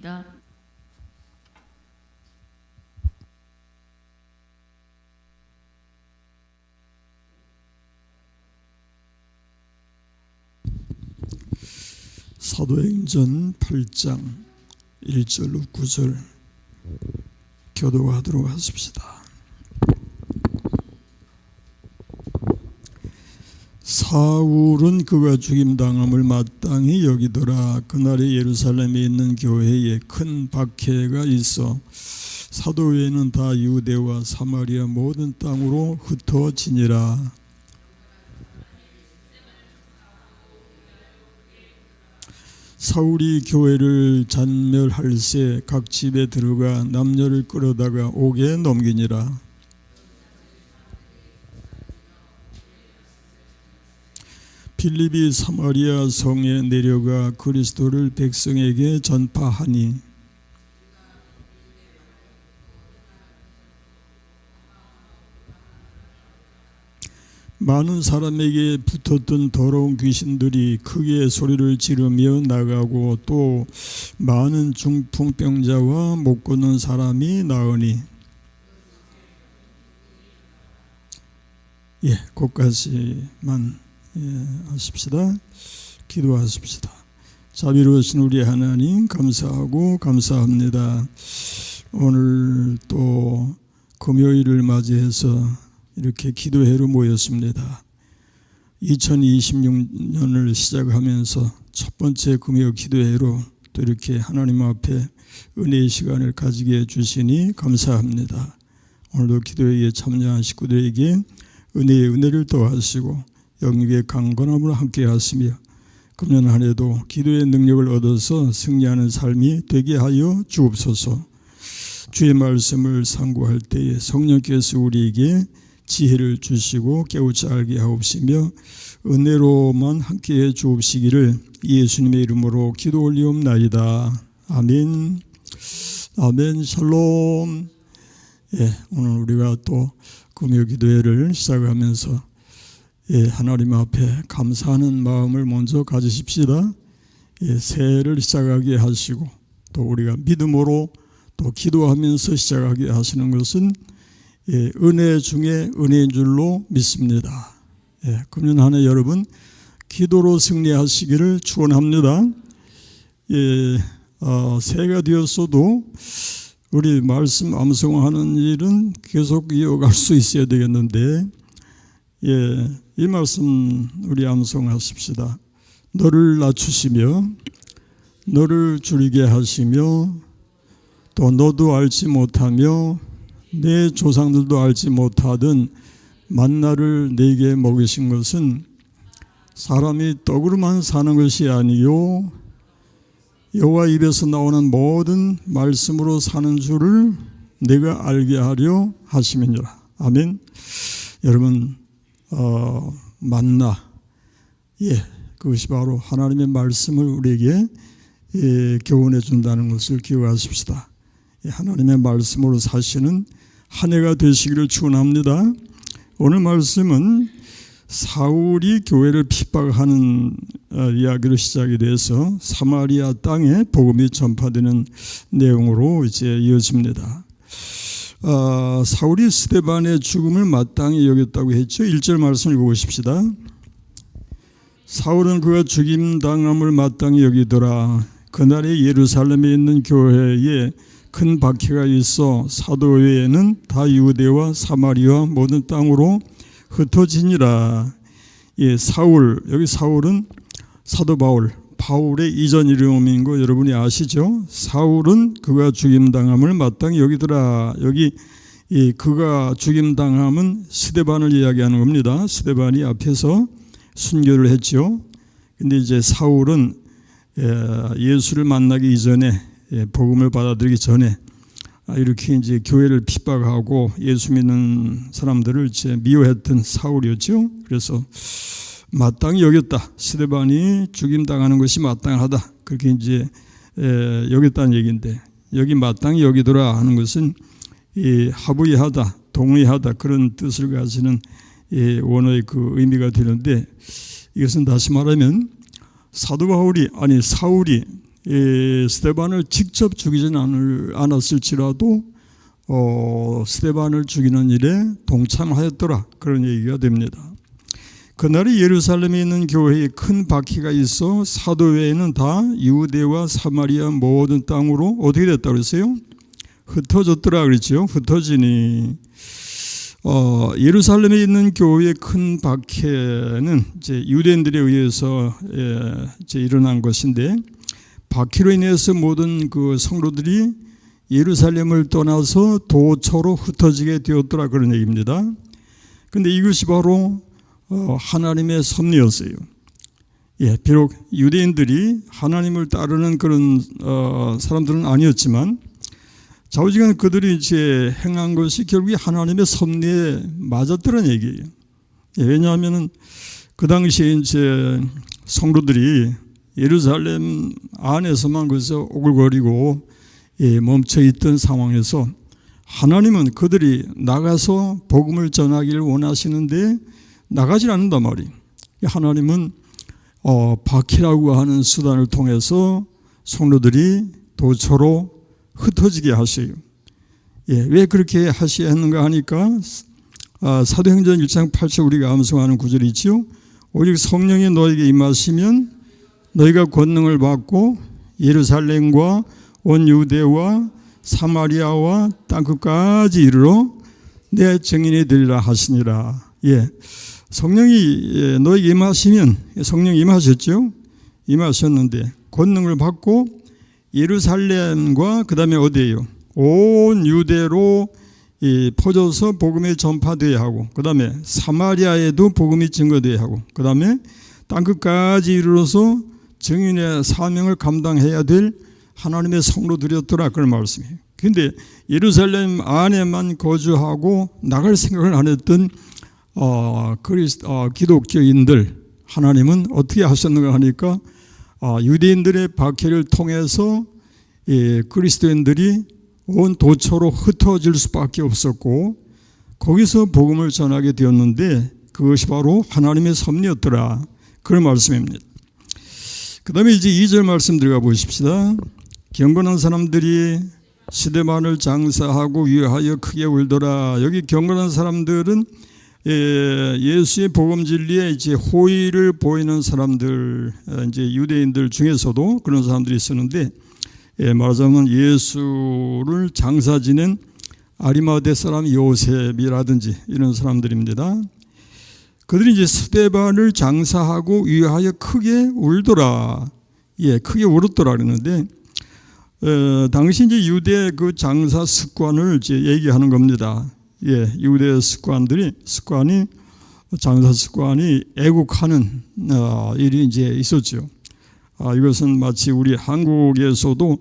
감사합니다. 사도행전 8장 1절로 9절 교도하도록 하십시다. 사울은 그가 죽임당함을 마땅히 여기더라. 그날에 예루살렘에 있는 교회에 큰 박해가 있어 사도회는 다 유대와 사마리아 모든 땅으로 흩어지니라. 사울이 교회를 잔멸할새 각 집에 들어가 남녀를 끌어다가 옥에 넘기니라. 빌립이 사마리아 성에 내려가 그리스도를 백성에게 전파하니 많은 사람에게 붙었던 더러운 귀신들이 크게 소리를 지르며 나가고 또 많은 중풍병자와 못 걷는 사람이 나으니 거기까지만 하십시다. 기도하십시다. 자비로우신 우리 하나님 감사하고 감사합니다. 오늘 또 금요일을 맞이해서 이렇게 기도회로 모였습니다. 2026년을 시작하면서 첫 번째 금요 기도회로 또 이렇게 하나님 앞에 은혜의 시간을 가지게 해주시니 감사합니다. 오늘도 기도회에 참여한 식구들에게 은혜의 은혜를 더하시고 영육의 강건함으로 함께 하시며 금년 한 해도 기도의 능력을 얻어서 승리하는 삶이 되게 하여 주옵소서. 주의 말씀을 상고할 때에 성령께서 우리에게 지혜를 주시고 깨우쳐 알게 하옵시며 은혜로만 함께해 주옵시기를 예수님의 이름으로 기도 올리옵나이다. 아멘. 아멘. 샬롬. 오늘 우리가 또 금요 기도회를 시작하면서 하나님 앞에 감사하는 마음을 먼저 가지십시다. 새해를 시작하게 하시고 또 우리가 믿음으로 또 기도하면서 시작하게 하시는 것은 은혜 중에 은혜인 줄로 믿습니다. 금년 한 해 여러분 기도로 승리하시기를 축원합니다. 새해가 되었어도 우리 말씀 암송하는 일은 계속 이어갈 수 있어야 되겠는데 이 말씀 우리 암송하십시다. 너를 낮추시며 너를 줄이게 하시며 또 너도 알지 못하며 내 조상들도 알지 못하던 만나를 내게 먹이신 것은 사람이 떡으로만 사는 것이 아니요 여호와 입에서 나오는 모든 말씀으로 사는 줄을 내가 알게 하려 하심이니라. 아멘. 여러분 만나 그것이 바로 하나님의 말씀을 우리에게 교훈해 준다는 것을 기억하십시다. 하나님의 말씀으로 사시는 한 해가 되시기를 축원합니다. 오늘 말씀은 사울이 교회를 핍박하는 이야기로 시작이 돼서 사마리아 땅에 복음이 전파되는 내용으로 이제 이어집니다. 사울이 스데반의 죽음을 마땅히 여겼다고 했죠. 1절 말씀 읽어보십시다. 사울은 그가 죽임당함을 마땅히 여기더라. 그날에 예루살렘에 있는 교회에 큰 박해가 있어 사도회에는 다 유대와 사마리아 모든 땅으로 흩어지니라. 사울, 여기 사울은 사도 바울의 이전 이름인 거 여러분이 아시죠? 사울은 그가 죽임당함을 마땅히 여기더라. 여기 그가 죽임당함은 스데반을 이야기하는 겁니다. 스데반이 앞에서 순교를 했죠. 근데 이제 사울은 예수를 만나기 이전에 복음을 받아들이기 전에 이렇게 이제 교회를 핍박하고 예수 믿는 사람들을 이제 미워했던 사울이었죠. 그래서 마땅히 여겼다. 스데반이 죽임당하는 것이 마땅하다. 그렇게 이제 여겼다는 얘기인데 여기 마땅히 여기더라 하는 것은 합의하다, 동의하다 그런 뜻을 가지는 원어의 그 의미가 되는데 이것은 다시 말하면 사울이 스데반을 직접 죽이지는 않았을지라도 스데반을 죽이는 일에 동참하였더라, 그런 얘기가 됩니다. 그날에 예루살렘에 있는 교회에 큰 바퀴가 있어 사도 외에는 다 유대와 사마리아 모든 땅으로 어떻게 됐다 그랬어요? 흩어졌더라 그랬죠. 흩어지니 예루살렘에 있는 교회의 큰 박해는 이제 유대인들에 의해서 이제 일어난 것인데, 박해로 인해서 모든 그 성도들이 예루살렘을 떠나서 도처로 흩어지게 되었더라, 그런 얘기입니다. 그런데 이것이 바로 하나님의 섭리였어요. 비록 유대인들이 하나님을 따르는 그런 사람들은 아니었지만 좌우지간 그들이 이제 행한 것이 결국에 하나님의 섭리에 맞았더란 얘기예요. 왜냐하면은 그 당시에 이제 성도들이 예루살렘 안에서만 그래서 오글거리고 멈춰 있던 상황에서 하나님은 그들이 나가서 복음을 전하기를 원하시는데 나가질 않는단 말이에요. 하나님은 바퀴라고 하는 수단을 통해서 성도들이 도처로 흩어지게 하셔요. 왜 그렇게 하셔야 했는가 하니까 사도행전 1장 8절 우리가 암송하는 구절이 있죠. 오직 성령이 너에게 임하시면 너희가 권능을 받고 예루살렘과 온 유대와 사마리아와 땅끝까지 이르러 내 증인이 되리라 하시니라. 성령이 너에게 임하시면, 성령이 임하셨죠. 임하셨는데 권능을 받고 예루살렘과 그 다음에 어디예요? 온 유대로 퍼져서 복음이 전파되어야 하고, 그 다음에 사마리아에도 복음이 증거되어야 하고, 그 다음에 땅끝까지 이르러서 증인의 사명을 감당해야 될 하나님의 성도들이었더라, 그런 말씀이에요. 그런데 예루살렘 안에만 거주하고 나갈 생각을 안 했던 기독교인들, 하나님은 어떻게 하셨는가 하니까 유대인들의 박해를 통해서 그리스도인들이 온 도처로 흩어질 수밖에 없었고, 거기서 복음을 전하게 되었는데 그것이 바로 하나님의 섭리였더라, 그런 말씀입니다. 그 다음에 이제 2절 말씀 들어가 보십시다. 경건한 사람들이 스데반을 장사하고 위하여 크게 울더라. 여기 경건한 사람들은 예수의 복음 진리에 이제 호의를 보이는 사람들, 이제 유대인들 중에서도 그런 사람들이 있었는데, 말하자면 예수를 장사 지낸 아리마대 사람 요셉이라든지 이런 사람들입니다. 그들이 이제 스데반을 장사하고 위하여 크게 울더라. 크게 울었더라 그랬는데, 당시 이제 유대 그 장사 습관을 이제 얘기하는 겁니다. 유대 습관이 장사 습관이 애국하는 일이 이제 있었죠. 이것은 마치 우리 한국에서도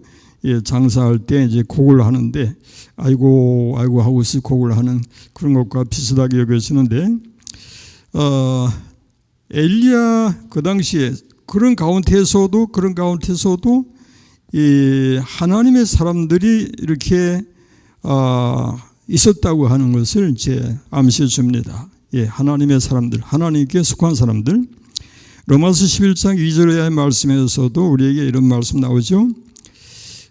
장사할 때 이제 곡을 하는데 아이고 하고서 곡을 하는 그런 것과 비슷하게 여겨지는데, 엘리야 그 당시에 그런 가운데서도 이 하나님의 사람들이 이렇게 있었다고 하는 것을 이제 암시해 줍니다. 하나님의 사람들, 하나님께 속한 사람들. 로마서 11장 2절의 말씀에서도 우리에게 이런 말씀 나오죠.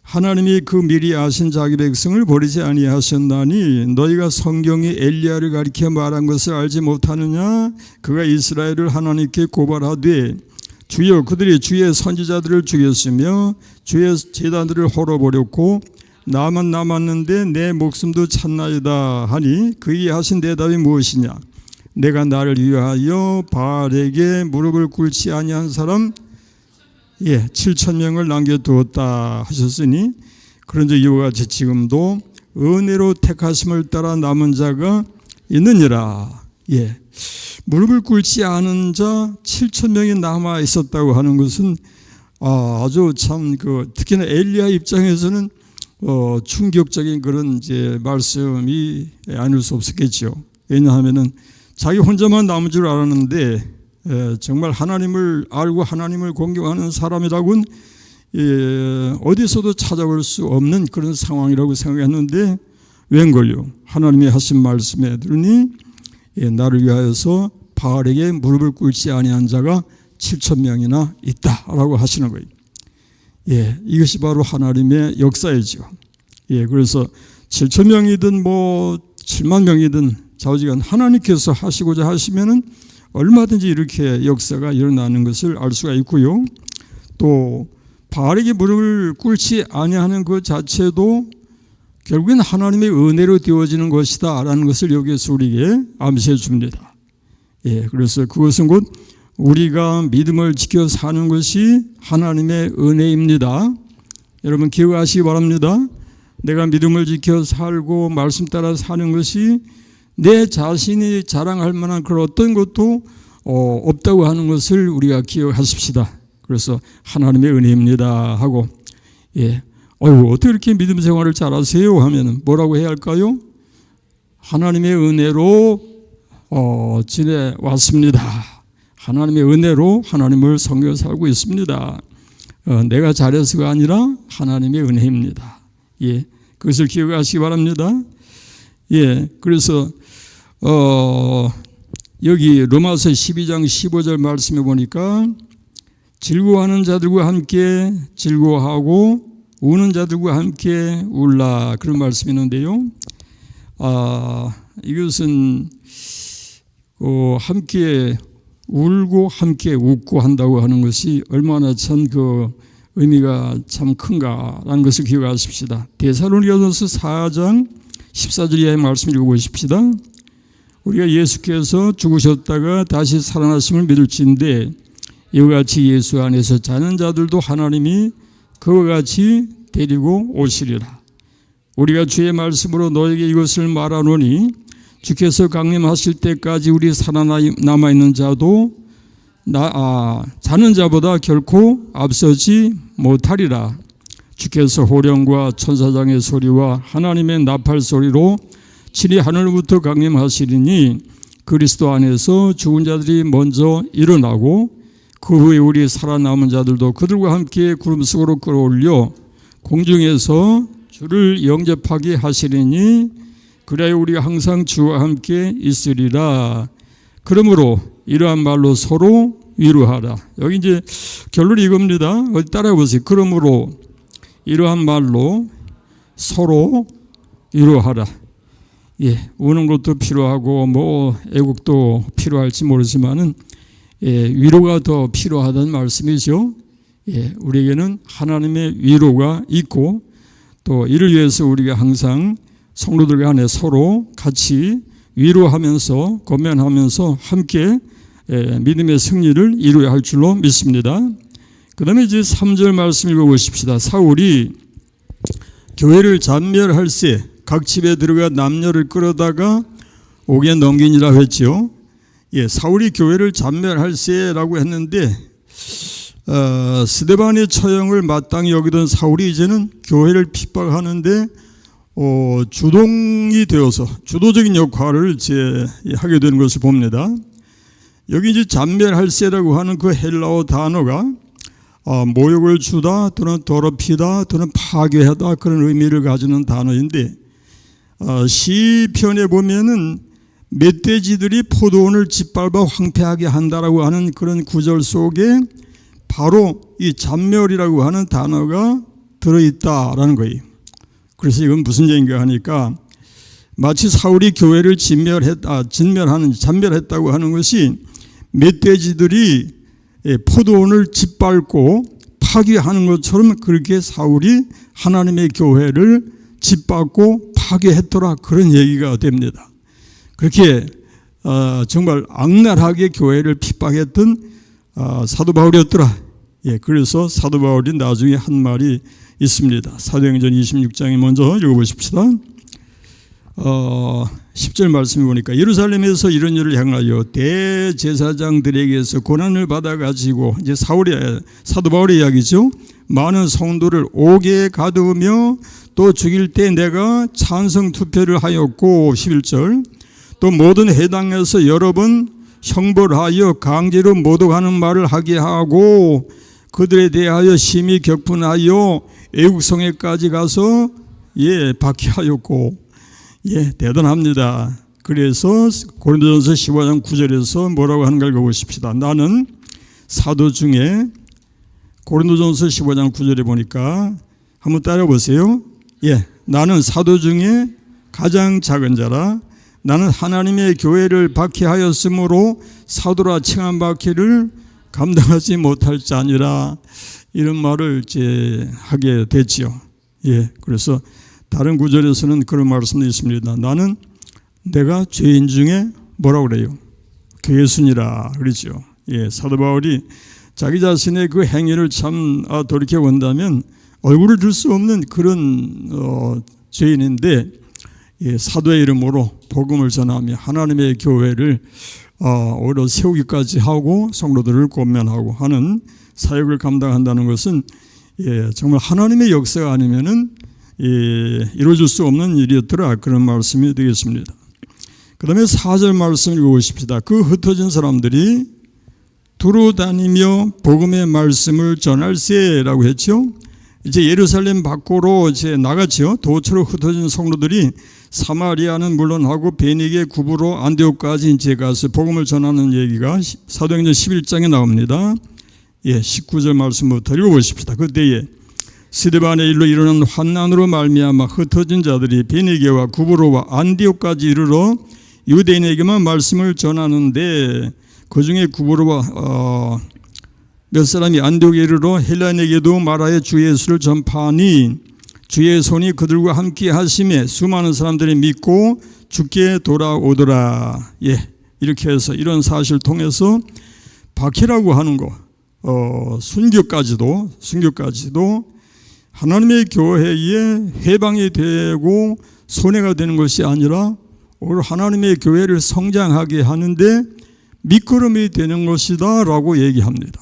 하나님이 그 미리 아신 자기 백성을 버리지 아니하셨나니 너희가 성경이 엘리야를 가리켜 말한 것을 알지 못하느냐. 그가 이스라엘을 하나님께 고발하되 주여 그들이 주의 선지자들을 죽였으며 주의 제단들을 헐어버렸고 나만 남았는데 내 목숨도 찾나이다 하니 그에게 하신 대답이 무엇이냐. 내가 나를 위하여 바알에게 무릎을 꿇지 아니한 사람 7,000명을 남겨두었다 하셨으니 그런즉 이와 같이 지금도 은혜로 택하심을 따라 남은 자가 있느니라. 무릎을 꿇지 않은 자 7,000명이 남아 있었다고 하는 것은 아주 참 특히나 엘리야 입장에서는 충격적인 그런 이제 말씀이 아닐 수 없었겠죠. 왜냐하면은 자기 혼자만 남은 줄 알았는데 정말 하나님을 알고 하나님을 공경하는 사람이라고는 어디서도 찾아볼 수 없는 그런 상황이라고 생각했는데 웬걸요. 하나님이 하신 말씀에 들으니 나를 위하여서 바알에게 무릎을 꿇지 아니한 자가 7,000명이나 있다라고 하시는 거예요. 예, 이것이 바로 하나님의 역사이죠. 예, 그래서 7천 명이든 뭐 7만 명이든 좌우지간 하나님께서 하시고자 하시면은 얼마든지 이렇게 역사가 일어나는 것을 알 수가 있고요. 또 바알에게 무릎을 꿇지 아니하는 그 자체도 결국엔 하나님의 은혜로 되어지는 것이다라는 것을 여기에서 우리에게 암시해 줍니다. 예, 그래서 그것은 곧 우리가 믿음을 지켜 사는 것이 하나님의 은혜입니다. 여러분 기억하시기 바랍니다. 내가 믿음을 지켜 살고 말씀 따라 사는 것이 내 자신이 자랑할 만한 그런 어떤 것도 없다고 하는 것을 우리가 기억하십시다. 그래서 하나님의 은혜입니다 하고, 예, 어떻게 이렇게 믿음 생활을 잘하세요 하면 뭐라고 해야 할까요? 하나님의 은혜로 지내왔습니다. 하나님의 은혜로 하나님을 섬겨 살고 있습니다. 내가 잘해서가 아니라 하나님의 은혜입니다. 예, 그것을 기억하시기 바랍니다. 예, 그래서 여기 로마서 12장 15절 말씀에 보니까 즐거워하는 자들과 함께 즐거워하고 우는 자들과 함께 울라, 그런 말씀이 있는데요. 이것은 함께 울고 함께 웃고 한다고 하는 것이 얼마나 참 그 의미가 참 큰가라는 것을 기억하십시다. 데살로니가전서 4장 14절 이하의 말씀 읽어보십시다. 우리가 예수께서 죽으셨다가 다시 살아나심을 믿을지인데 이와 같이 예수 안에서 자는 자들도 하나님이 그와 같이 데리고 오시리라. 우리가 주의 말씀으로 너에게 이것을 말하노니 주께서 강림하실 때까지 우리 살아남아 있는 자도 자는 자보다 결코 앞서지 못하리라. 주께서 호령과 천사장의 소리와 하나님의 나팔 소리로 친히 하늘부터 강림하시리니 그리스도 안에서 죽은 자들이 먼저 일어나고 그 후에 우리 살아남은 자들도 그들과 함께 구름 속으로 끌어올려 공중에서 주를 영접하게 하시리니 그래야 우리가 항상 주와 함께 있으리라. 그러므로 이러한 말로 서로 위로하라. 여기 이제 결론이 이겁니다. 어디 따라해 보세요. 그러므로 이러한 말로 서로 위로하라. 예, 우는 것도 필요하고 뭐 애국도 필요할지 모르지만은 위로가 더 필요하다는 말씀이죠. 예, 우리에게는 하나님의 위로가 있고 또 이를 위해서 우리가 항상 성도들 간에 서로 같이 위로하면서 권면하면서 함께 믿음의 승리를 이루어야 할 줄로 믿습니다. 그 다음에 이제 3절 말씀 읽어보십시다. 사울이 교회를 잔멸할세 각 집에 들어가 남녀를 끌어다가 옥에 넘기니라 했죠. 예, 사울이 교회를 잔멸할세라고 했는데 스데반의 처형을 마땅히 여기던 사울이 이제는 교회를 핍박하는데 주동이 되어서 주도적인 역할을 하게 되는 것을 봅니다. 여기 이제 잔멸할세라고 하는 그 헬라어 단어가 모욕을 주다 또는 더럽히다 또는 파괴하다 그런 의미를 가지는 단어인데 시편에 보면은 멧돼지들이 포도원을 짓밟아 황폐하게 한다라고 하는 그런 구절 속에 바로 이 잔멸이라고 하는 단어가 들어있다라는 거예요. 그래서 이건 무슨 얘기인가 하니까 마치 사울이 교회를 잔멸했다고 하는 것이 멧돼지들이 포도원을 짓밟고 파괴하는 것처럼 그렇게 사울이 하나님의 교회를 짓밟고 파괴했더라, 그런 얘기가 됩니다. 그렇게 정말 악랄하게 교회를 핍박했던 사도 바울이었더라. 예, 그래서 사도 바울이 나중에 한 말이 있습니다. 사도행전 26장에 먼저 읽어보십시다. 10절 말씀해 보니까 예루살렘에서 이런 일을 향하여 대제사장들에게서 고난을 받아가지고, 이제 사도 바울의 이야기죠. 많은 성도를 옥에 가두며 또 죽일 때 내가 찬성 투표를 하였고, 11절 또 모든 회당에서 여러 번 형벌하여 강제로 모독하는 말을 하게 하고 그들에 대하여 심히 격분하여 애국성에까지 가서 박해하였고, 대단합니다. 그래서 고린도전서 15장 9절에서 뭐라고 하는가 읽어보십시다. 나는 사도 중에 고린도전서 15장 9절에 보니까 한번 따라 보세요. 예, 나는 사도 중에 가장 작은 자라. 나는 하나님의 교회를 박해하였으므로 사도라 칭한 박해를 감당하지 못할 자니라. 이런 말을 이제 하게 됐지요. 예, 그래서 다른 구절에서는 그런 말씀도 있습니다. 나는 내가 죄인 중에 뭐라고 그래요? 괴순이라 그러죠. 예, 사도 바울이 자기 자신의 그 행위를 참 돌이켜 본다면 얼굴을 들 수 없는 그런 죄인인데, 예, 사도의 이름으로 복음을 전하며 하나님의 교회를 오히려 세우기까지 하고 성도들을 권면하고 하는 사역을 감당한다는 것은, 예, 정말 하나님의 역사가 아니면은 이루어질 수 없는 일이었더라, 그런 말씀이 되겠습니다. 그 다음에 4절 말씀을 읽어보십시다. 그 흩어진 사람들이 두루 다니며 복음의 말씀을 전할세라고 했죠. 이제 예루살렘 밖으로 이제 나갔죠. 도처로 흩어진 성도들이 사마리아는 물론하고 베니게 구브로 안디옥까지 이제 가서 복음을 전하는 얘기가 사도행전 11장에 나옵니다. 예, 19절 말씀부터 읽어보십시다. 그때에 스데반의 일로 일어난 환난으로 말미암아 흩어진 자들이 베니게와 구브로와 안디옥까지 이르러 유대인에게만 말씀을 전하는데, 그 중에 구브로와 몇 사람이 안디옥에 이르러 헬라인에게도 말하여 주 예수를 전파하니 주의 손이 그들과 함께 하심에 수많은 사람들이 믿고 주께 돌아오더라. 예, 이렇게 해서 이런 사실을 통해서 박해라고 하는 거, 순교까지도 하나님의 교회에 해방이 되고 손해가 되는 것이 아니라 오히려 하나님의 교회를 성장하게 하는데 밑거름이 되는 것이다 라고 얘기합니다.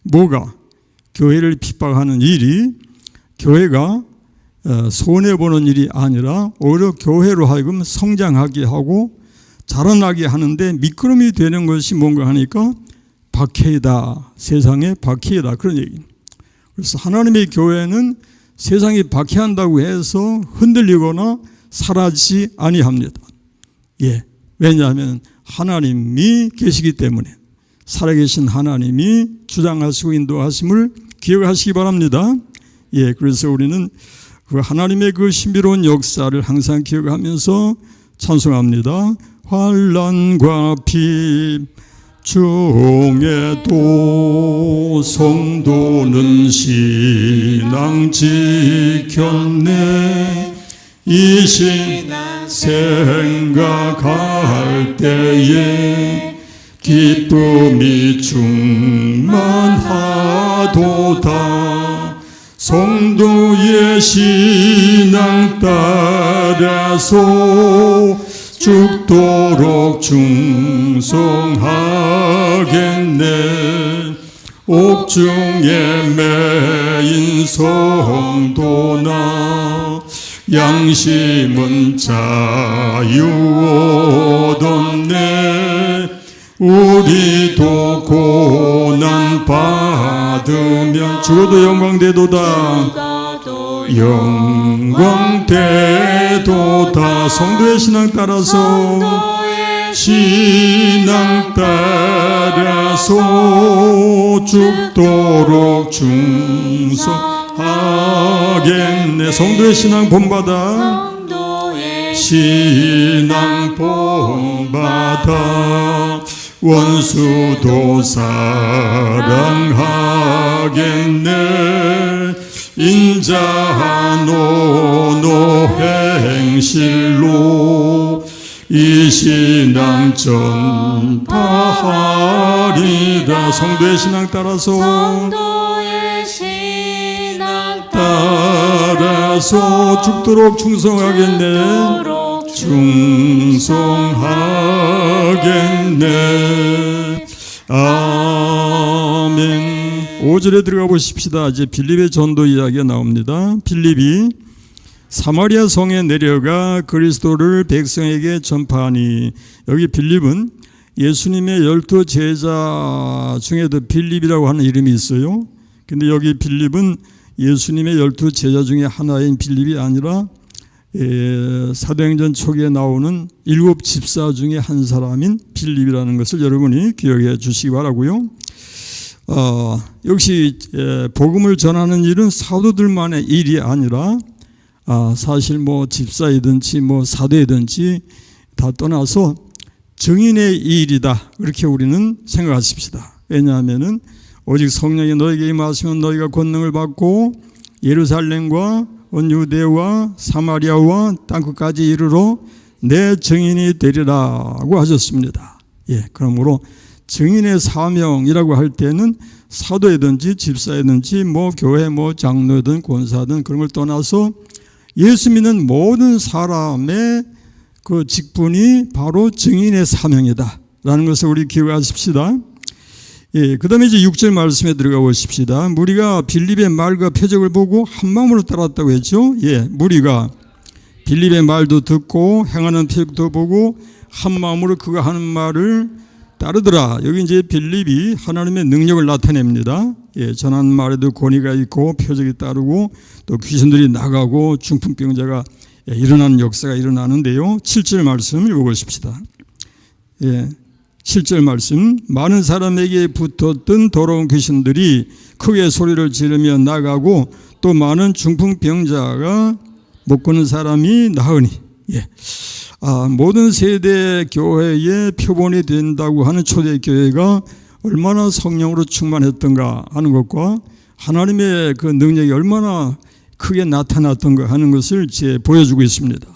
뭐가? 교회를 핍박하는 일이 교회가 손해보는 일이 아니라 오히려 교회로 하여금 성장하게 하고 자라나게 하는데 밑거름이 되는 것이 뭔가 하니까 박해이다, 세상의 박해이다, 그런 얘기입니다. 그래서 하나님의 교회는 세상이 박해한다고 해서 흔들리거나 사라지지 아니합니다. 예, 왜냐하면 하나님이 계시기 때문에, 살아계신 하나님이 주장하시고 인도하심을 기억하시기 바랍니다. 예, 그래서 우리는 그 하나님의 그 신비로운 역사를 항상 기억하면서 찬송합니다. 환난과 핍 중에도 성도는 신앙 지켰네. 이 신앙 생각할 때에 기쁨이 충만하도다. 성도의 신앙 따라서 죽도록 충성하겠네. 옥중에 매인 성도나 양심은 자유 얻었네. 우리도 고난 받으면 죽어도 영광되도다. 영광되도다. 성도의 신앙 따라서 죽도록 충성하겠네. 성도의 신앙 본받아. 신앙 본받아. 원수도 사랑하겠네. 인자한 노노행실로 이 신앙 전파하리라. 성도의 신앙 따라서 죽도록 충성하겠네. 충성하겠네. 아멘. 5절에 들어가 보십시다. 이제 빌립의 전도 이야기가 나옵니다. 빌립이 사마리아 성에 내려가 그리스도를 백성에게 전파하니, 여기 빌립은 예수님의 12 제자 중에도 빌립이라고 하는 이름이 있어요. 근데 여기 빌립은 예수님의 12 제자 중에 하나인 빌립이 아니라 사도행전 초기에 나오는 7 집사 중에 한 사람인 빌립이라는 것을 여러분이 기억해 주시기 바라고요. 역시 복음을 전하는 일은 사도들만의 일이 아니라 사실 뭐 집사이든지 뭐 사도이든지 다 떠나서 증인의 일이다, 그렇게 우리는 생각하십시다. 왜냐하면은 오직 성령이 너에게 임하시면 너희가 권능을 받고 예루살렘과 온 유대와 사마리아와 땅끝까지 이르러 내 증인이 되리라고 하셨습니다. 그러므로 증인의 사명이라고 할 때는 사도이든지 집사이든지 뭐 교회 뭐 장로든 권사든 그런 걸 떠나서 예수 믿는 모든 사람의 그 직분이 바로 증인의 사명이다라는 것을 우리 기억하십시다. 그 다음에 이제 6절 말씀에 들어가 보십시다. 무리가 빌립의 말과 표적을 보고 한 마음으로 따랐다고 했죠. 무리가 빌립의 말도 듣고 행하는 표적도 보고 한 마음으로 그가 하는 말을 따르더라. 여기 이제 빌립이 하나님의 능력을 나타냅니다. 전하는 말에도 권위가 있고 표적이 따르고 또 귀신들이 나가고 중풍병자가 일어나는 역사가 일어나는데요. 7절 말씀 읽어보십시다. 7절 말씀. 많은 사람에게 붙었던 더러운 귀신들이 크게 소리를 지르며 나가고 또 많은 중풍병자가 못 걷는 사람이 나으니. 모든 세대 교회의 표본이 된다고 하는 초대교회가 얼마나 성령으로 충만했던가 하는 것과 하나님의 그 능력이 얼마나 크게 나타났던가 하는 것을 보여주고 있습니다.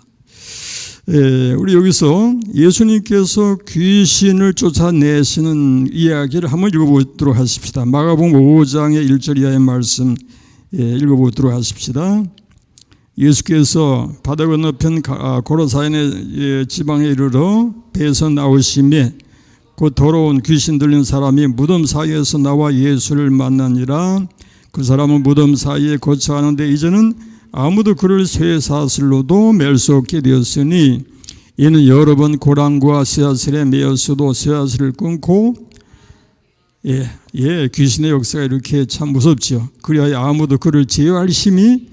우리 여기서 예수님께서 귀신을 쫓아내시는 이야기를 한번 읽어보도록 하십시다. 마가복음 5장의 1절 이하의 말씀 읽어보도록 하십시다. 예수께서 바다 건너편 고라사인의 지방에 이르러 배에서 나오심에 그 더러운 귀신 들린 사람이 무덤 사이에서 나와 예수를 만나니라. 그 사람은 무덤 사이에 거처하는데 이제는 아무도 그를 쇠사슬로도 맬 수 없게 되었으니 이는 여러 번 고랑과 쇠사슬에 매였어도 쇠사슬을 끊고 귀신의 역사가 이렇게 참 무섭죠. 그리하여 아무도 그를 제어할 힘이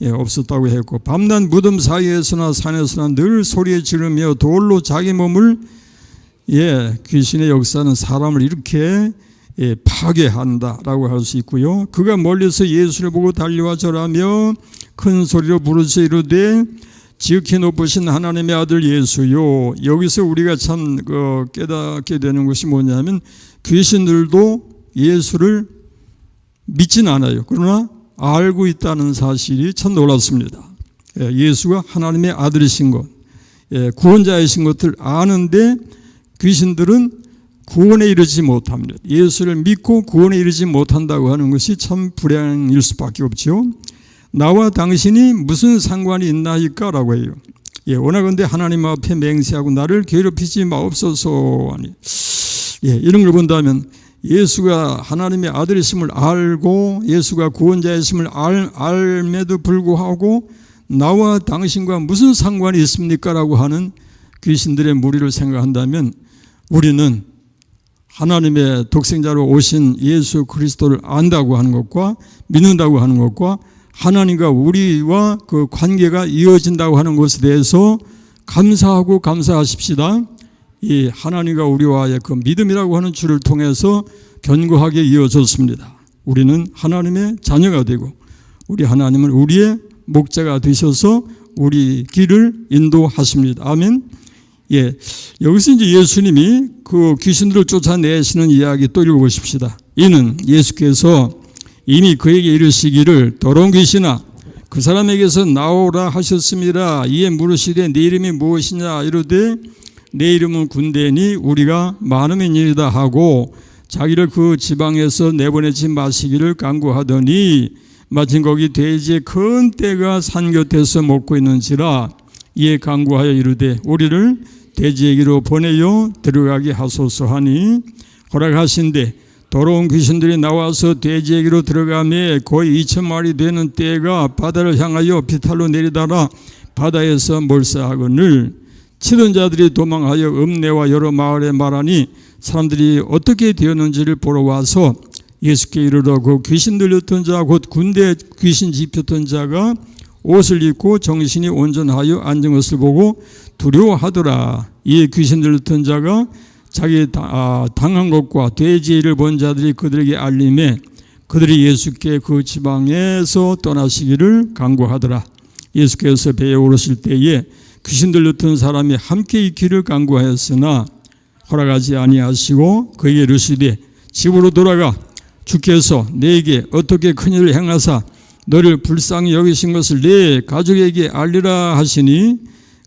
없었다고 했고 밤낮 무덤 사이에서나 산에서나 늘 소리에 지르며 돌로 자기 몸을 귀신의 역사는 사람을 이렇게 파괴한다라고 할 수 있고요. 그가 멀리서 예수를 보고 달려와 절하며 큰 소리로 부르짖어 이르되 지극히 높으신 하나님의 아들 예수요. 여기서 우리가 참 깨닫게 되는 것이 뭐냐면 귀신들도 예수를 믿진 않아요. 그러나 알고 있다는 사실이 참 놀랍습니다. 예수가 하나님의 아들이신 것, 구원자이신 것을 아는데 귀신들은 구원에 이르지 못합니다. 예수를 믿고 구원에 이르지 못한다고 하는 것이 참 불행일 수밖에 없죠. 나와 당신이 무슨 상관이 있나이까? 라고 해요. 원하건대 하나님 앞에 맹세하고 나를 괴롭히지 마옵소서. 이런 걸 본다면 예수가 하나님의 아들이심을 알고 예수가 구원자이심을 알매도 불구하고 나와 당신과 무슨 상관이 있습니까? 라고 하는 귀신들의 무리를 생각한다면 우리는 하나님의 독생자로 오신 예수 그리스도를 안다고 하는 것과 믿는다고 하는 것과 하나님과 우리와 그 관계가 이어진다고 하는 것에 대해서 감사하고 감사하십시다. 이 하나님과 우리와의 그 믿음이라고 하는 줄을 통해서 견고하게 이어졌습니다. 우리는 하나님의 자녀가 되고 우리 하나님은 우리의 목자가 되셔서 우리 길을 인도하십니다. 아멘. 여기서 이제 예수님이 그 귀신들을 쫓아내시는 이야기 또 읽어보십시다. 이는 예수께서 이미 그에게 이르시기를 더러운 귀신아 그 사람에게서 나오라 하셨습니다. 이에 물으시되 네 이름이 무엇이냐 이르되 내 이름은 군대니 우리가 많음이니이다 하고 자기를 그 지방에서 내보내지 마시기를 간구하더니 마침 거기 돼지의 큰 떼가 산 곁에서 먹고 있는지라 이에 간구하여 이르되 우리를 돼지에게로 보내어 들어가게 하소서 하니 허락하신대 더러운 귀신들이 나와서 돼지에게로 들어가매 거의 2,000마리 되는 떼가 바다를 향하여 비탈로 내리다가 바다에서 몰사하거늘 치던 자들이 도망하여 읍내와 여러 마을에 말하니 사람들이 어떻게 되었는지를 보러 와서 예수께 이르러 그 귀신 들렸던 자 곧 군대 귀신 집혔던 자가 옷을 입고 정신이 온전하여 앉은 것을 보고 두려워하더라. 이에 귀신 들렸던 자가 자기 당한 것과 돼지의 일을 본 자들이 그들에게 알림해 그들이 예수께 그 지방에서 떠나시기를 간구하더라. 예수께서 배에 오르실 때에 귀신들 옅은 사람이 함께 있기를 간구하였으나 허락하지 아니하시고 그에게 이르시되 집으로 돌아가 주께서 내게 어떻게 큰일을 행하사 너를 불쌍히 여기신 것을 내 가족에게 알리라 하시니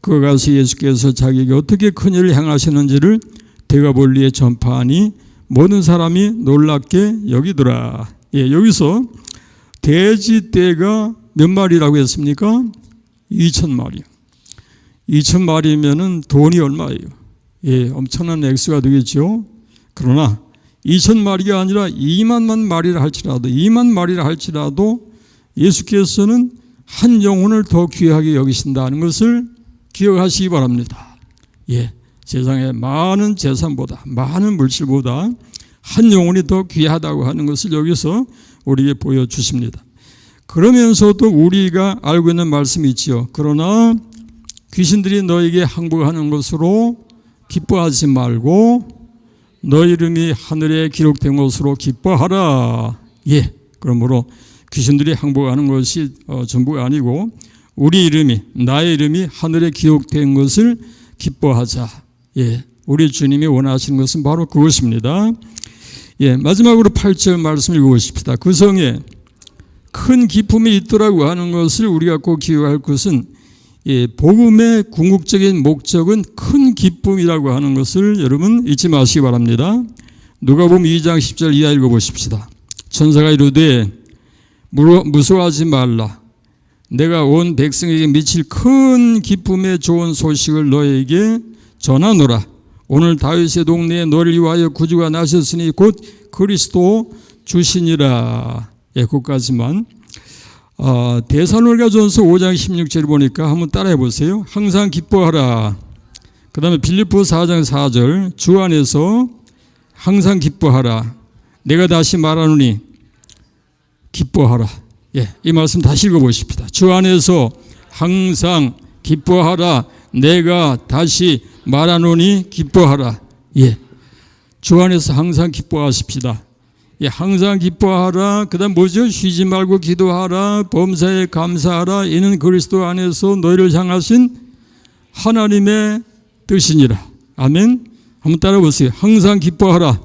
그가 가서 예수께서 자기에게 어떻게 큰일을 행하시는지를 대가볼리에 전파하니 모든 사람이 놀랍게 여기더라. 여기서 돼지떼가 몇 마리라고 했습니까? 2,000마리. 2,000마리면은 돈이 얼마예요? 엄청난 액수가 되겠죠. 그러나 2,000마리가 아니라 2만 마리라 할지라도 2만 마리라 할지라도 예수께서는 한 영혼을 더 귀하게 여기신다는 것을 기억하시기 바랍니다. 세상의 많은 재산보다 많은 물질보다 한 영혼이 더 귀하다고 하는 것을 여기서 우리에게 보여주십니다. 그러면서도 우리가 알고 있는 말씀이 있지요. 그러나 귀신들이 너에게 항복하는 것으로 기뻐하지 말고 너 이름이 하늘에 기록된 것으로 기뻐하라. 그러므로 귀신들이 항복하는 것이 전부가 아니고 우리 이름이, 나의 이름이 하늘에 기록된 것을 기뻐하자. 우리 주님이 원하시는 것은 바로 그것입니다. 마지막으로 8절 말씀 읽어보십시다. 그 성에 큰 기쁨이 있더라고 하는 것을 우리가 꼭 기억할 것은 복음의 궁극적인 목적은 큰 기쁨이라고 하는 것을 여러분 잊지 마시기 바랍니다. 누가복음 2장 10절 이하 읽어보십시다. 천사가 이르되 무서워하지 말라. 내가 온 백성에게 미칠 큰 기쁨의 좋은 소식을 너에게 전하노라. 오늘 다윗의 동네에 너를 위하여 구주가 나셨으니 곧 그리스도 주시니라. 그것까지만. 데살로니가전서 5장 16절 보니까 한번 따라해 보세요. 항상 기뻐하라. 그 다음에 빌립보 4장 4절 주 안에서 항상 기뻐하라. 내가 다시 말하노니 기뻐하라. 이 말씀 다시 읽어보십시다. 주 안에서 항상 기뻐하라. 내가 다시 말하노니 기뻐하라. 주 안에서 항상 기뻐하십시다. 항상 기뻐하라. 그 다음 뭐죠? 쉬지 말고 기도하라. 범사에 감사하라. 이는 그리스도 안에서 너희를 향하신 하나님의 뜻이니라. 아멘. 한번 따라 보세요. 항상 기뻐하라.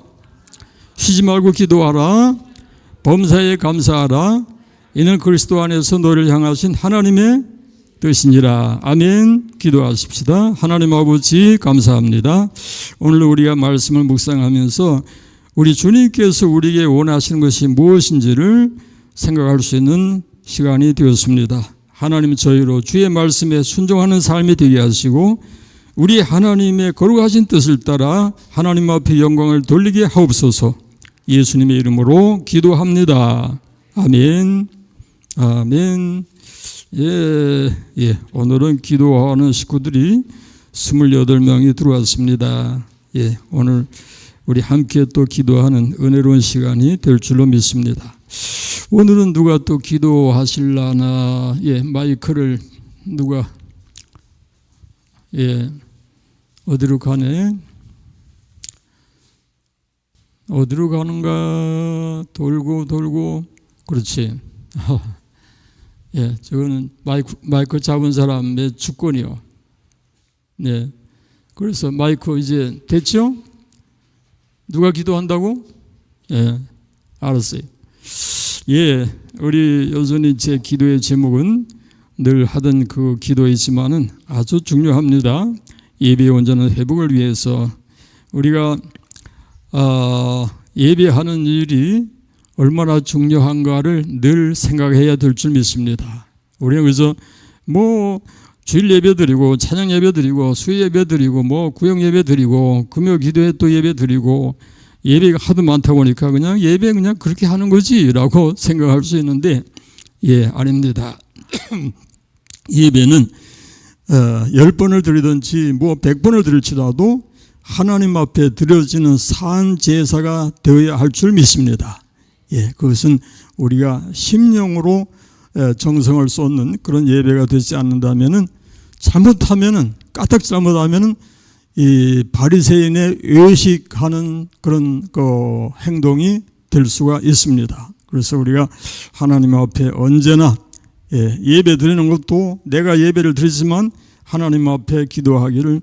쉬지 말고 기도하라. 범사에 감사하라. 이는 그리스도 안에서 너희를 향하신 하나님의 뜻이니라. 아멘. 기도하십시다. 하나님 아버지 감사합니다. 오늘 우리가 말씀을 묵상하면서 우리 주님께서 우리에게 원하시는 것이 무엇인지를 생각할 수 있는 시간이 되었습니다. 하나님 저희로 주의 말씀에 순종하는 삶이 되게 하시고 우리 하나님의 거룩하신 뜻을 따라 하나님 앞에 영광을 돌리게 하옵소서. 예수님의 이름으로 기도합니다. 아멘. 아멘. 오늘은 기도하는 식구들이 28명이 들어왔습니다. 오늘 우리 함께 또 기도하는 은혜로운 시간이 될 줄로 믿습니다. 오늘은 누가 또 기도하실라나? 마이크를 누가 어디로 가네? 어디로 가는가? 돌고 그렇지. 저거는 마이크 잡은 사람의 주권이요. 그래서 마이크 이제 됐죠? 누가 기도한다고? 알았어요. 우리 여전히 제 기도의 제목은 늘 하던 그 기도이지만은 아주 중요합니다. 예배의 온전한 회복을 위해서 우리가 예배하는 일이 얼마나 중요한가를 늘 생각해야 될 줄 믿습니다. 우리가 그래서 주일 예배 드리고 찬양 예배 드리고 수요 예배 드리고 구역 예배 드리고 금요 기도회 또 예배 드리고 예배가 하도 많다 보니까 그냥 예배 그냥 그렇게 하는 거지라고 생각할 수 있는데 아닙니다. 예배는 10번을 드리든지 100번을 드릴지라도 하나님 앞에 드려지는 산 제사가 되어야 할 줄 믿습니다. 그것은 우리가 심령으로 정성을 쏟는 그런 예배가 되지 않는다면은 까딱 잘못하면은 이 바리새인의 외식하는 그런 그 행동이 될 수가 있습니다. 그래서 우리가 하나님 앞에 언제나 예배 드리는 것도 내가 예배를 드리지만 하나님 앞에 기도하기를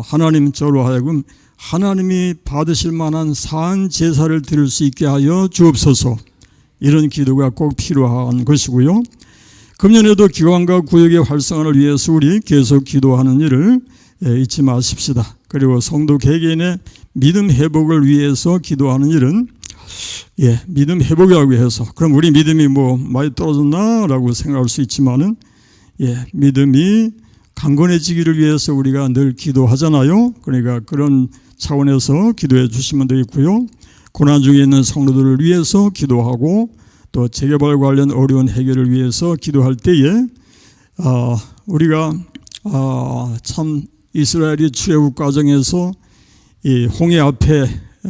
하나님 저로 하여금 하나님이 받으실 만한 사한 제사를 드릴 수 있게 하여 주옵소서. 이런 기도가 꼭 필요한 것이고요. 금년에도 기관과 구역의 활성화를 위해서 우리 계속 기도하는 일을 잊지 마십시다. 그리고 성도 개개인의 믿음 회복을 위해서 기도하는 일은 믿음 회복이라고 해서 그럼 우리 믿음이 뭐 많이 떨어졌나라고 생각할 수 있지만은 믿음이 강건해지기를 위해서 우리가 늘 기도하잖아요. 그러니까 그런 차원에서 기도해 주시면 되겠고요. 고난 중에 있는 성도들을 위해서 기도하고 또 재개발 관련 어려운 해결을 위해서 기도할 때에 우리가 참 이스라엘이 출애굽 과정에서 이 홍해 앞에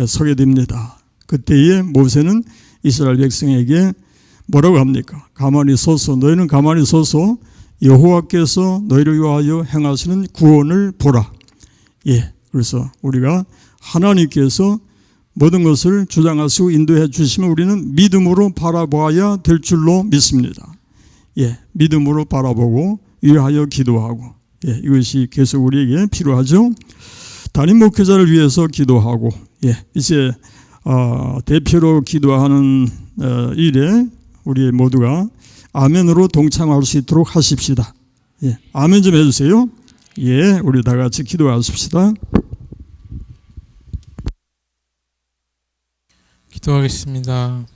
서게 됩니다. 그때에 모세는 이스라엘 백성에게 뭐라고 합니까? 가만히 서서 너희는 가만히 서서 여호와께서 너희를 위하여 행하시는 구원을 보라. 그래서 우리가 하나님께서 모든 것을 주장하시고 인도해 주시면 우리는 믿음으로 바라봐야 될 줄로 믿습니다. 믿음으로 바라보고 위하여 기도하고 이것이 계속 우리에게 필요하죠. 담임 목회자를 위해서 기도하고 이제 대표로 기도하는 일에 우리 모두가 아멘으로 동참할 수 있도록 하십시다. 아멘 좀 해주세요. 우리 다 같이 기도하십시다. 기도하겠습니다.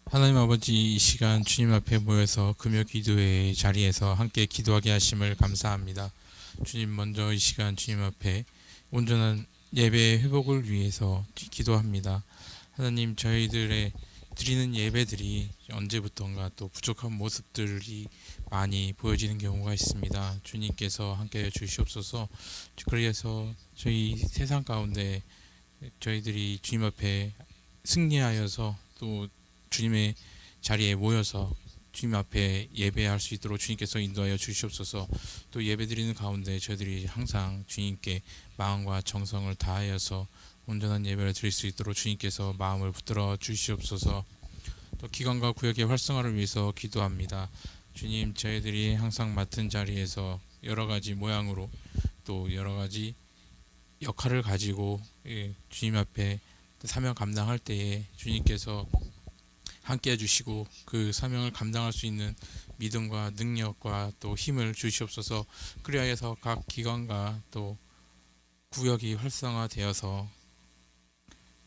하나님 아버지, 이 시간 주님 앞에 모여서 금요 기도회 자리에서 함께 기도하게 하심을 감사합니다. 주님, 먼저 이 시간 주님 앞에 온전한 예배 회복을 위해서 기도합니다. 하나님, 저희들의 드리는 예배들이 언제부턴가 또 부족한 모습들이 많이 보여지는 경우가 있습니다. 주님께서 함께해 주시옵소서. 그래서 저희 세상 가운데 저희들이 주님 앞에 승리하여서 또 주님의 자리에 모여서 주님 앞에 예배할 수 있도록 주님께서 인도하여 주시옵소서. 또 예배드리는 가운데 저희들이 항상 주님께 마음과 정성을 다하여서 온전한 예배를 드릴 수 있도록 주님께서 마음을 붙들어 주시옵소서. 또 기관과 구역의 활성화를 위해서 기도합니다. 주님, 저희들이 항상 맡은 자리에서 여러 가지 모양으로 또 여러 가지 역할을 가지고 주님 앞에 사명 감당할 때에 주님께서 함께 해주시고 그 사명을 감당할 수 있는 믿음과 능력과 또 힘을 주시옵소서. 그리하여서 각 기관과 또 구역이 활성화되어서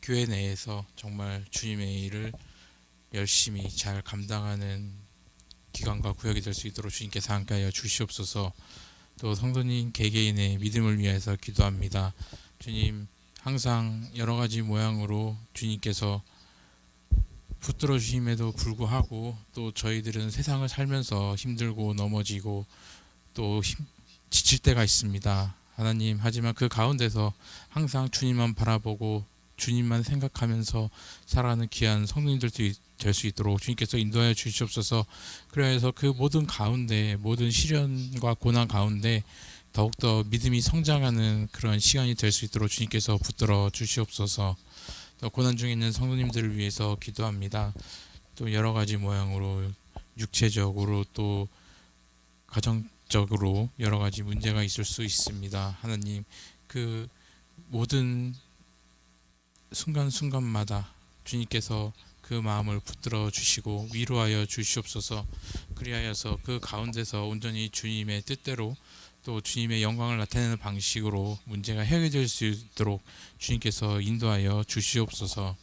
교회 내에서 정말 주님의 일을 열심히 잘 감당하는 기관과 구역이 될 수 있도록 주님께서 함께하여 주시옵소서. 또 성도님 개개인의 믿음을 위해서 기도합니다. 주님, 항상 여러 가지 모양으로 주님께서 붙들어 주심에도 불구하고 또 저희들은 세상을 살면서 힘들고 넘어지고 또 지칠 때가 있습니다. 하나님, 하지만 그 가운데서 항상 주님만 바라보고 주님만 생각하면서 살아가는 귀한 성도님들도 될 수 있도록 주님께서 인도하여 주시옵소서. 그래서 그 모든 가운데, 모든 시련과 고난 가운데 더욱더 믿음이 성장하는 그런 시간이 될 수 있도록 주님께서 붙들어 주시옵소서. 또 고난 중에 있는 성도님들을 위해서 기도합니다. 또 여러 가지 모양으로 육체적으로 또 가정적으로 여러 가지 문제가 있을 수 있습니다. 하나님, 그 모든 순간순간마다 주님께서 그 마음을 붙들어 주시고 위로하여 주시옵소서. 그리하여서 그 가운데서 온전히 주님의 뜻대로 또 주님의 영광을 나타내는 방식으로 문제가 해결될 수 있도록 주님께서 인도하여 주시옵소서.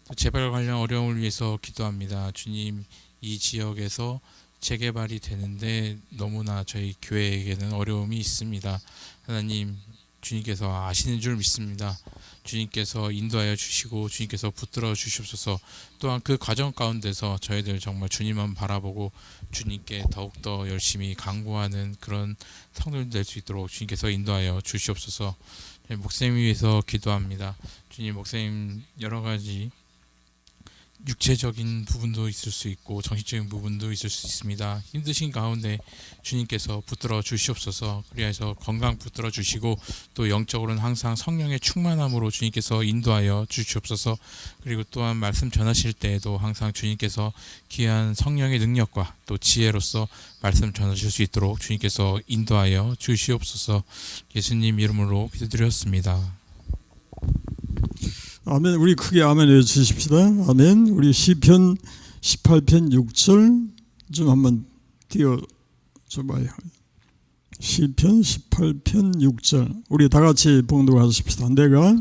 또 재발 관련 어려움을 위해서 기도합니다. 주님, 이 지역에서 재개발이 되는데 너무나 저희 교회에게는 어려움이 있습니다. 하나님, 주님께서 아시는 줄 믿습니다. 주님께서 인도하여 주시고 주님께서 붙들어 주시옵소서. 또한 그 과정 가운데서 저희들 정말 주님만 바라보고 주님께 더욱더 열심히 간구하는 그런 성도들 될 수 있도록 주님께서 인도하여 주시옵소서. 목사님 위해서 기도합니다. 주님, 목사님 여러 가지 육체적인 부분도 있을 수 있고 정신적인 부분도 있을 수 있습니다. 힘드신 가운데 주님께서 붙들어 주시옵소서. 그리하여서 건강 붙들어 주시고 또 영적으로는 항상 성령의 충만함으로 주님께서 인도하여 주시옵소서. 그리고 또한 말씀 전하실 때에도 항상 주님께서 귀한 성령의 능력과 또 지혜로서 말씀 전하실 수 있도록 주님께서 인도하여 주시옵소서. 예수님 이름으로 기도드렸습니다. 아멘. 우리 크게 아멘 해주십시다. 아멘. 우리 시편 18편 6절 좀 한번 띄워줘봐요. 시편 18편 6절 우리 다 같이 봉독하십시다. 내가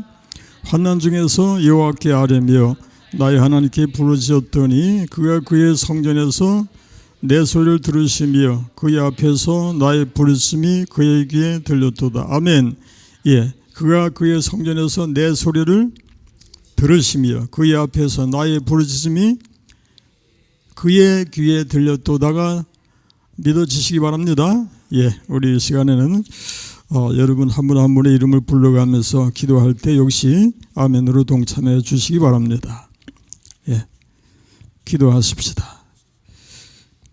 환난 중에서 여호와께 아뢰며 나의 하나님께 부르짖었더니 그가 그의 성전에서 내 소리를 들으시며 그의 앞에서 나의 부르심이 그의 귀에 들렸도다. 아멘. 예, 그가 그의 성전에서 내 소리를 들으시며 그의 앞에서 나의 부르짖음이 그의 귀에 들렸도다가 믿어지시기 바랍니다. 예, 우리 이 시간에는 여러분 한 분 한 분의 이름을 불러가면서 기도할 때 역시 아멘으로 동참해 주시기 바랍니다. 예, 기도하십시다.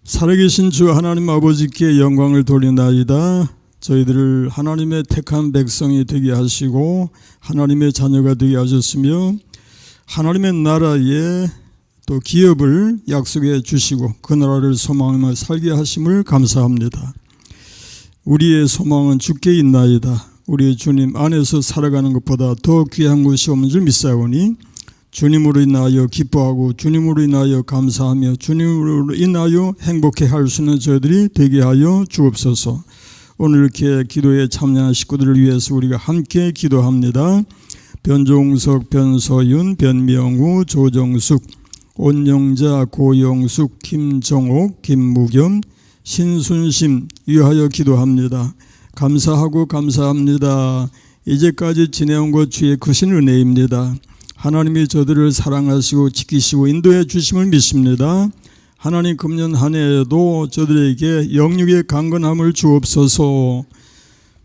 살아계신 주 하나님 아버지께 영광을 돌리나이다. 저희들을 하나님의 택한 백성이 되게 하시고 하나님의 자녀가 되게 하셨으며 하나님의 나라에 또 기업을 약속해 주시고 그 나라를 소망하며 살게 하심을 감사합니다. 우리의 소망은 주께 있나이다. 우리 주님 안에서 살아가는 것보다 더 귀한 것이 없는 줄 믿사오니 주님으로 인하여 기뻐하고 주님으로 인하여 감사하며 주님으로 인하여 행복해 할 수 있는 저희들이 되게 하여 주옵소서. 오늘 이렇게 기도에 참여한 식구들을 위해서 우리가 함께 기도합니다. 변종석, 변서윤, 변명우, 조정숙, 온영자, 고영숙, 김정옥, 김무겸, 신순심 위하여 기도합니다. 감사하고 감사합니다. 이제까지 지내온 것 주의 크신 은혜입니다. 하나님이 저들을 사랑하시고 지키시고 인도해 주심을 믿습니다. 하나님 금년 한 해에도 저들에게 영육의 강건함을 주옵소서.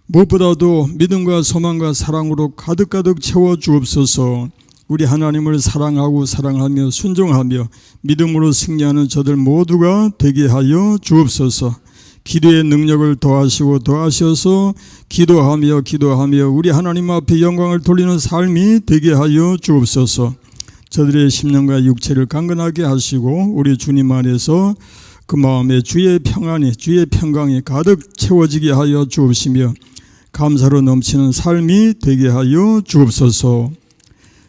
무엇보다도 믿음과 소망과 사랑으로 가득가득 채워 주옵소서. 우리 하나님을 사랑하고 사랑하며 순종하며 믿음으로 승리하는 저들 모두가 되게 하여 주옵소서. 기도의 능력을 더하시고 더하셔서 기도하며 우리 하나님 앞에 영광을 돌리는 삶이 되게 하여 주옵소서. 저들의 심령과 육체를 강건하게 하시고 우리 주님 안에서 그 마음에 주의 평안이 주의 평강이 가득 채워지게 하여 주옵시며 감사로 넘치는 삶이 되게 하여 주옵소서.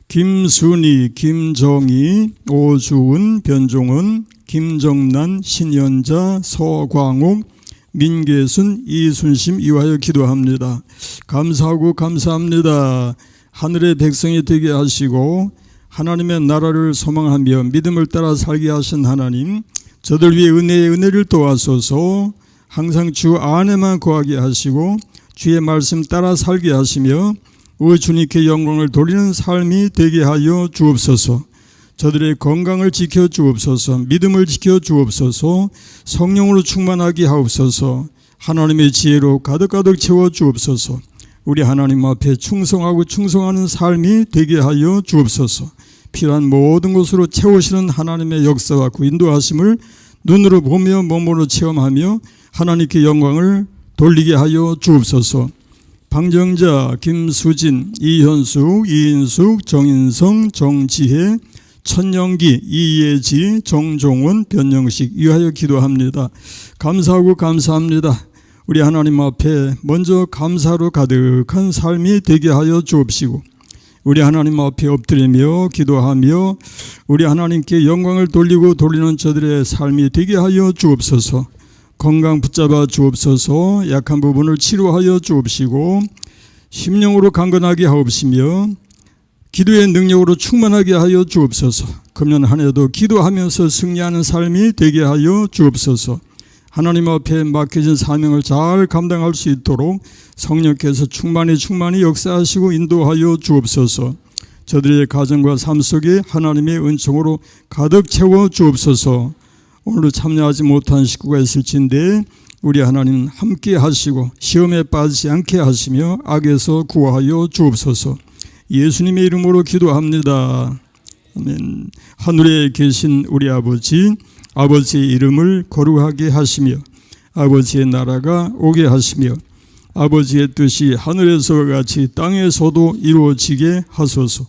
김순희, 김정희, 오주은, 변종은, 김정란, 신연자, 서광욱, 민계순, 이순심 이하여 기도합니다. 감사하고 감사합니다. 하늘의 백성이 되게 하시고 하나님의 나라를 소망하며 믿음을 따라 살게 하신 하나님, 저들 위해 은혜의 은혜를 도와소서. 항상 주 안에만 거하게 하시고 주의 말씀 따라 살게 하시며 우리 주님께 영광을 돌리는 삶이 되게 하여 주옵소서. 저들의 건강을 지켜 주옵소서. 믿음을 지켜 주옵소서. 성령으로 충만하게 하옵소서. 하나님의 지혜로 가득가득 채워 주옵소서. 우리 하나님 앞에 충성하고 충성하는 삶이 되게 하여 주옵소서. 필요한 모든 것으로 채우시는 하나님의 역사와 그 인도하심을 눈으로 보며 몸으로 체험하며 하나님께 영광을 돌리게 하여 주옵소서. 방정자, 김수진, 이현숙, 이인숙, 정인성, 정지혜, 천영기, 이예지, 정종원, 변영식 위하여 기도합니다. 감사하고 감사합니다. 우리 하나님 앞에 먼저 감사로 가득한 삶이 되게 하여 주옵시고 우리 하나님 앞에 엎드리며 기도하며 우리 하나님께 영광을 돌리고 돌리는 저들의 삶이 되게 하여 주옵소서. 건강 붙잡아 주옵소서. 약한 부분을 치료하여 주옵시고 심령으로 강건하게 하옵시며 기도의 능력으로 충만하게 하여 주옵소서. 금년 한 해도 기도하면서 승리하는 삶이 되게 하여 주옵소서. 하나님 앞에 맡겨진 사명을 잘 감당할 수 있도록 성령께서 충만히 역사하시고 인도하여 주옵소서. 저들의 가정과 삶 속에 하나님의 은총으로 가득 채워 주옵소서. 오늘도 참여하지 못한 식구가 있을진데 우리 하나님 함께 하시고 시험에 빠지지 않게 하시며 악에서 구하여 주옵소서. 예수님의 이름으로 기도합니다. 아멘. 하늘에 계신 우리 아버지, 아버지의 이름을 거룩하게 하시며 아버지의 나라가 오게 하시며 아버지의 뜻이 하늘에서와 같이 땅에서도 이루어지게 하소서.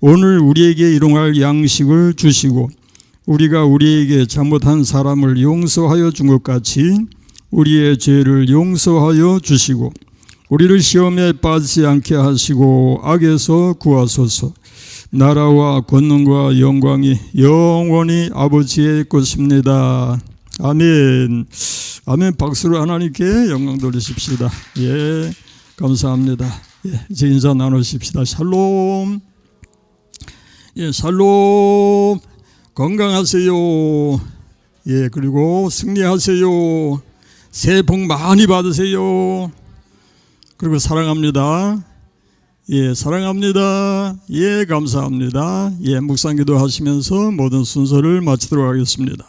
오늘 우리에게 일용할 양식을 주시고 우리가 우리에게 잘못한 사람을 용서하여 준 것 같이 우리의 죄를 용서하여 주시고 우리를 시험에 빠지지 않게 하시고 악에서 구하소서. 나라와 권능과 영광이 영원히 아버지의 것입니다. 아멘. 아멘. 박수로 하나님께 영광 돌리십시다. 예, 감사합니다. 예, 이제 인사 나누십시다. 샬롬. 예, 샬롬. 건강하세요. 예, 그리고 승리하세요. 새해 복 많이 받으세요. 그리고 사랑합니다. 예, 사랑합니다. 예, 감사합니다. 예, 묵상기도 하시면서 모든 순서를 마치도록 하겠습니다.